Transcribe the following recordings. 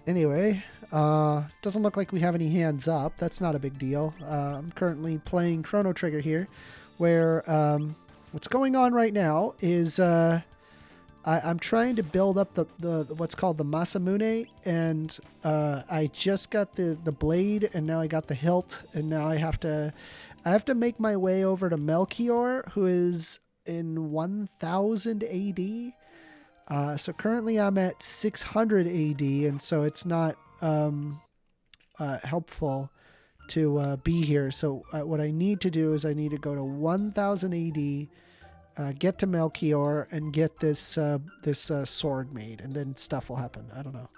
Anyway, doesn't look like we have any hands up. That's not a big deal. I'm currently playing Chrono Trigger here, where what's going on right now is I'm trying to build up the what's called the Masamune, and I just got the blade, and now I got the hilt, and now I have to make my way over to Melchior, who is in 1000 AD. So currently I'm at 600 AD, and so it's not helpful to be here. So what I need to do is I need to go to 1000 AD, get to Melchior, and get this sword made, and then stuff will happen. I don't know.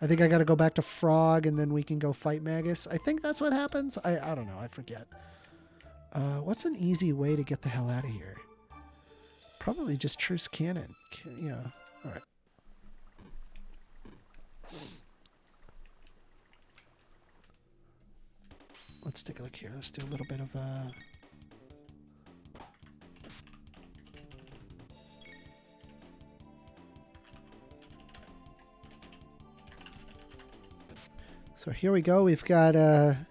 I think I got to go back to Frog, and then we can go fight Magus. I think that's what happens. I don't know. I forget. What's an easy way to get the hell out of here? Probably just Truce Cannon. Yeah. All right. Let's take a look here. Let's do a little bit of So here we go. We've got a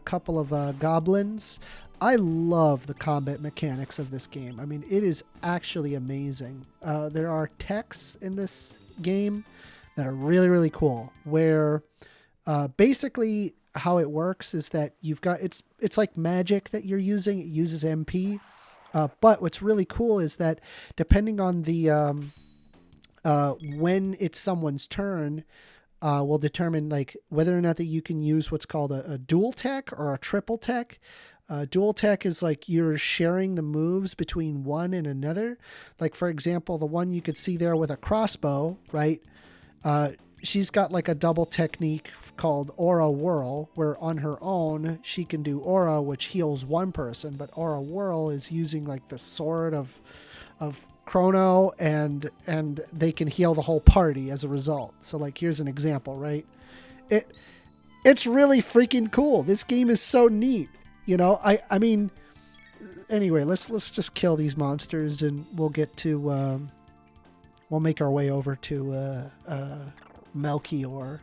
couple of goblins. I love the combat mechanics of this game. I mean, it is actually amazing. There are techs in this game that are really, really cool, where basically how it works is that you've got, it's like magic that you're using. It uses MP. But what's really cool is that depending on the when it's someone's turn, will determine like whether or not that you can use what's called a dual tech or a triple tech. Dual tech is like you're sharing the moves between one and another. Like, for example, the one you could see there with a crossbow, right? She's got like a double technique called Aura Whirl, where on her own, she can do Aura, which heals one person, but Aura Whirl is using like the sword of Chrono, and they can heal the whole party as a result. So like, here's an example, right? It's really freaking cool. This game is so neat. You know, I mean, anyway, let's just kill these monsters, and we'll get to, we'll make our way over to Melchior.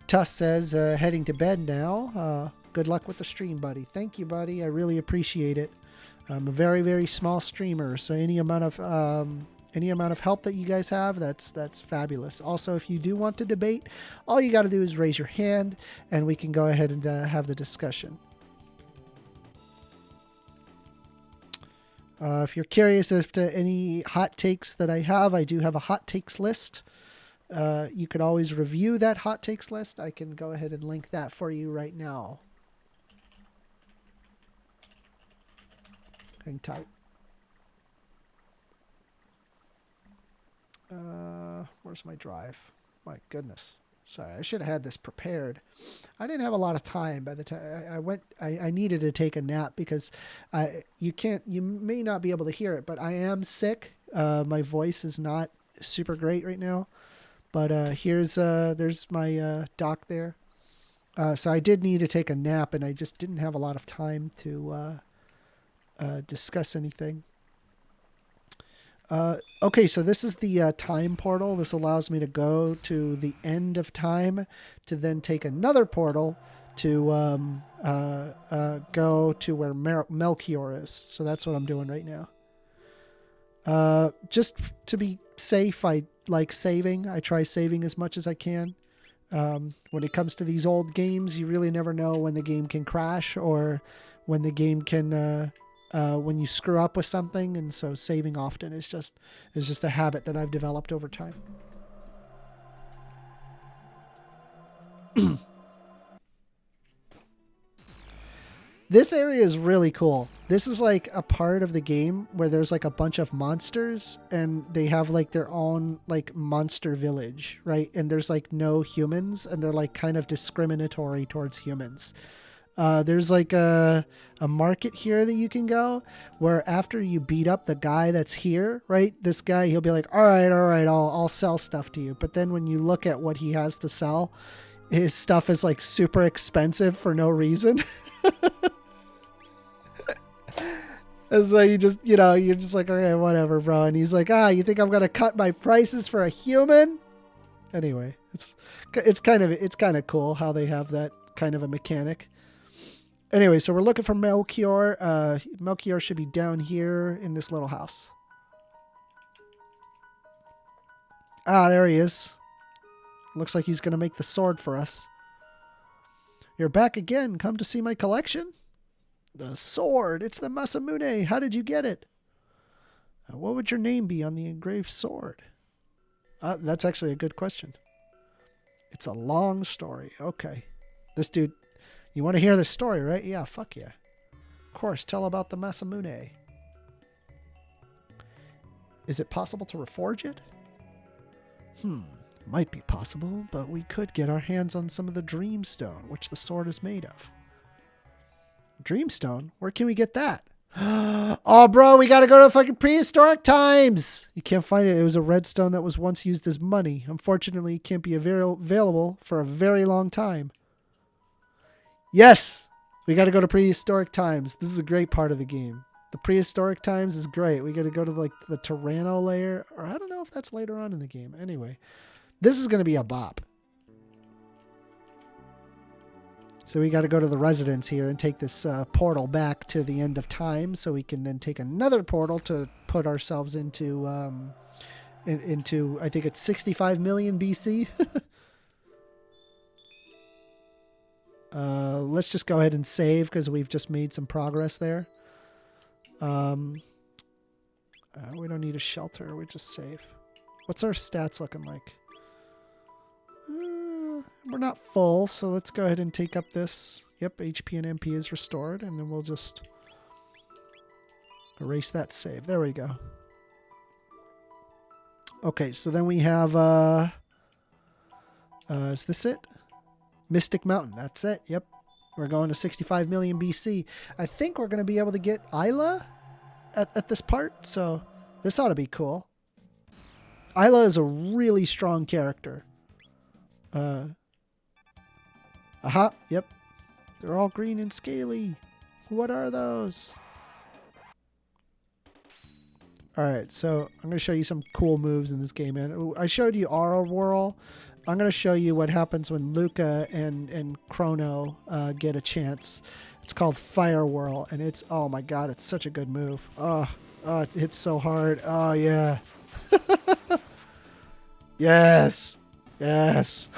Tuss says, heading to bed now. Good luck with the stream, buddy. Thank you, buddy. I really appreciate it. I'm a very, very small streamer, so any amount of help that you guys have, that's fabulous. Also, if you do want to debate, all you got to do is raise your hand, and we can go ahead and have the discussion. If you're curious as to any hot takes that I have, I do have a hot takes list. You could always review that hot takes list. I can go ahead and link that for you right now. Hang tight. Where's my drive? My goodness. Sorry, I should have had this prepared. I didn't have a lot of time by the time I needed to take a nap because you may not be able to hear it, but I am sick. My voice is not super great right now, but there's my dock there. So I did need to take a nap, and I just didn't have a lot of time to discuss anything. Okay, so this is the time portal. This allows me to go to the end of time to then take another portal to go to where Melchior is. So that's what I'm doing right now. Just to be safe, I like saving. I try saving as much as I can. When it comes to these old games, you really never know when the game can crash or when the game can... when you screw up with something, and so saving often is just a habit that I've developed over time. This area is really cool. This is like a part of the game where there's like a bunch of monsters, and they have like their own like monster village, right? And there's like no humans, and they're like kind of discriminatory towards humans. There's like a market here that you can go where after you beat up the guy that's here, right? This guy, he'll be like, all right, I'll sell stuff to you. But then when you look at what he has to sell, his stuff is like super expensive for no reason. And so you just, you know, you're just like, okay, whatever, bro. And he's like, you think I'm gonna cut my prices for a human? Anyway, it's kind of cool how they have that kind of a mechanic. Anyway, so we're looking for Melchior. Melchior should be down here in this little house. There he is. Looks like he's gonna make the sword for us. You're back again. Come to see my collection? The sword. It's the Masamune. How did you get it? What would your name be on the engraved sword? That's actually a good question. It's a long story. Okay. This dude, you want to hear this story, right? Yeah, fuck yeah. Of course, tell about the Masamune. Is it possible to reforge it? Might be possible, but we could get our hands on some of the Dreamstone, which the sword is made of. Dreamstone? Where can we get that? Oh, bro, we gotta go to fucking prehistoric times. You can't find it. It was a redstone that was once used as money. Unfortunately, it can't be available for a very long time. Yes, we gotta go to prehistoric times. This is a great part of the game. The prehistoric times is great. We gotta go to like the Tyranno layer, or I don't know if that's later on in the game. Anyway, this is gonna be a bop. So we got to go to the residence here and take this portal back to the end of time, so we can then take another portal to put ourselves into I think it's 65 million BC. Let's just go ahead and save because we've just made some progress there. We don't need a shelter. We just save. What's our stats looking like? We're not full, so let's go ahead and take up this. Yep, HP and MP is restored, and then we'll just erase that save. There we go. Okay, so then we have, is this it? Mystic Mountain, that's it, yep. We're going to 65 million BC. I think we're going to be able to get Isla at this part, so this ought to be cool. Isla is a really strong character. Aha, yep. They're all green and scaly. What are those? Alright, so I'm going to show you some cool moves in this game, man. I showed you Aura Whirl. I'm going to show you what happens when Luca and Chrono get a chance. It's called Fire Whirl, and it's, oh my god, it's such a good move. Oh, it hits so hard. Oh, yeah. Yes. Yes.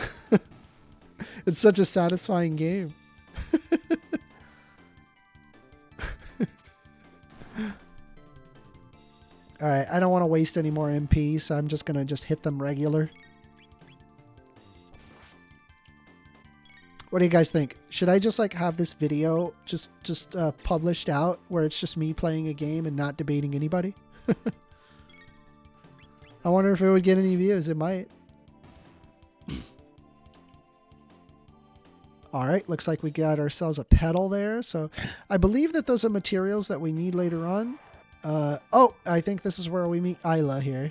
It's such a satisfying game. Alright, I don't want to waste any more MP, so I'm just going to hit them regular. What do you guys think? Should I just like have this video just published out where it's just me playing a game and not debating anybody? I wonder if it would get any views. It might. All right, looks like we got ourselves a pedal there. So I believe that those are materials that we need later on. Oh, I think this is where we meet Isla here.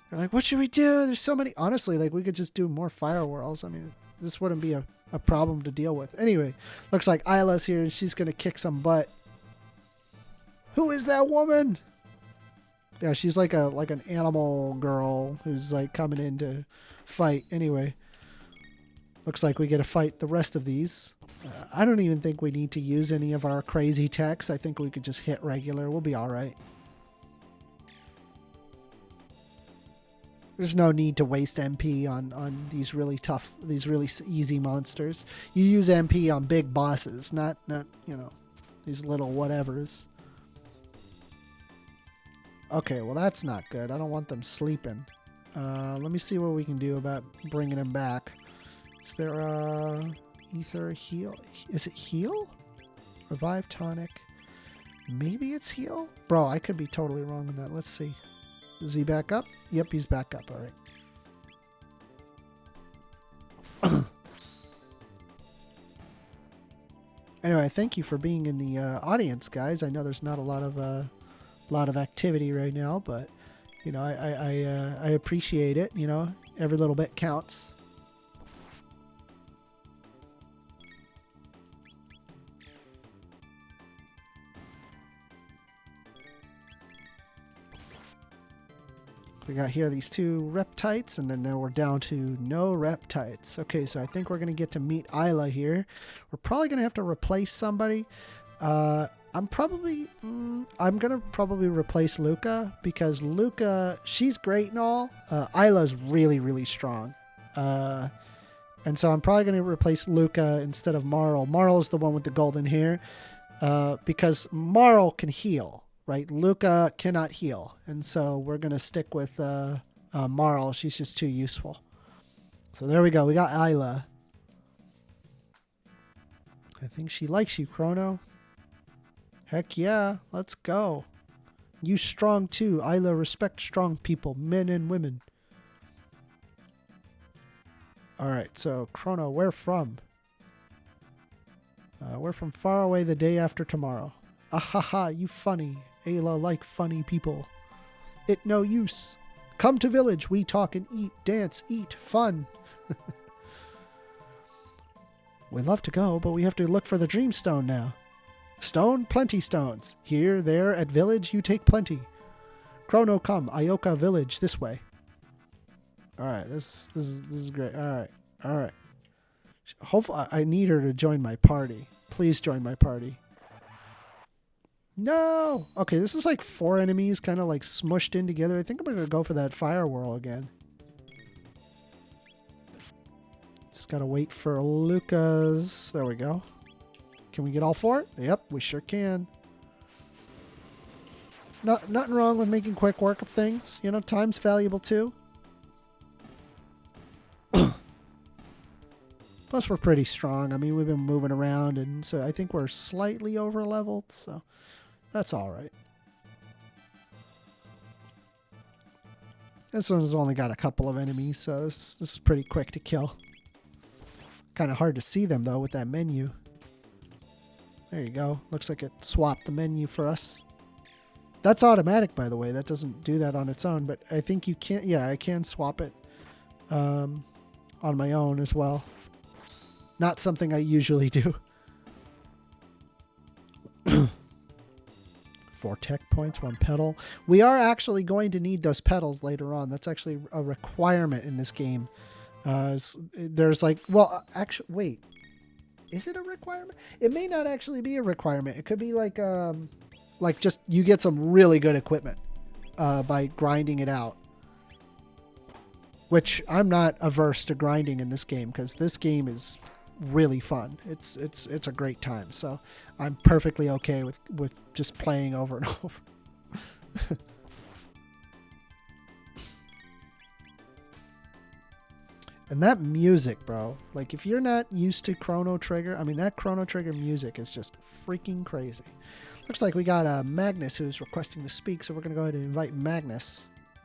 They're like, what should we do? There's so many. Honestly, like we could just do more fire whirls. I mean, this wouldn't be a problem to deal with. Anyway, looks like Isla's here and she's going to kick some butt. Who is that woman? Yeah, she's like an animal girl who's like coming in to fight. Anyway. Looks like we get to fight the rest of these. I don't even think we need to use any of our crazy techs. I think we could just hit regular. We'll be all right. There's no need to waste MP on these really tough, these really easy monsters. You use MP on big bosses, not you know, these little whatevers. Okay, well that's not good. I don't want them sleeping. Let me see what we can do about bringing them back. Is there ether heal? Is it heal? Revive tonic. Maybe it's heal? Bro, I could be totally wrong on that. Let's see. Is he back up? Yep, he's back up. All right. Anyway, thank you for being in the audience, guys. I know there's not a lot of activity right now, but you know, I appreciate it. You know, every little bit counts. we got here these 2 reptites, and then now we're down to no reptites. Okay, so I think we're going to get to meet Isla here. We're probably going to have to replace somebody. I'm going to probably replace Luca, because Luca, she's great and all. Isla's really, really strong. And so I'm probably going to replace Luca instead of Marl. Marl's the one with the golden hair, because Marl can heal, right? Luca cannot heal. And so we're going to stick with Marl. She's just too useful. So there we go. We got Isla. I think she likes you, Chrono. Heck yeah. Let's go. You strong too. Isla, respect strong people, men and women. Alright, so Chrono, where from? We're from far away the day after tomorrow. Ahaha, you funny. Ayla like funny people. It no use. Come to village, we talk and eat, dance, eat, fun. We'd love to go, but we have to look for the Dreamstone now. Stone? Plenty stones. Here, there, at village, you take plenty. Chrono, come. Ioka village, this way. Alright, this is great. Alright. Hopefully, I need her to join my party. Please join my party. No! Okay, this is like 4 enemies kind of like smushed in together. I think I'm going to go for that fire whirl again. Just got to wait for Lucas. There we go. Can we get all 4? Yep, we sure can. Nothing wrong with making quick work of things. You know, time's valuable too. Plus, we're pretty strong. I mean, we've been moving around, and so I think we're slightly over-leveled, so that's all right. This one's only got a couple of enemies, so this is pretty quick to kill. Kind of hard to see them, though, with that menu. There you go. Looks like it swapped the menu for us. That's automatic, by the way. That doesn't do that on its own, but I think you can. Yeah, I can swap it on my own as well. Not something I usually do. 4 tech points, 1 pedal. We are actually going to need those pedals later on. That's actually a requirement in this game. There's like, well, actually, wait. Is it a requirement? It may not actually be a requirement. It could be like just you get some really good equipment by grinding it out. Which I'm not averse to grinding in this game, because this game is really fun. It's a great time. So I'm perfectly okay with just playing over and over. And that music, bro. Like, if you're not used to Chrono Trigger, I mean, that Chrono Trigger music is just freaking crazy. Looks like we got Magnus who's requesting to speak, so we're going to go ahead and invite Magnus.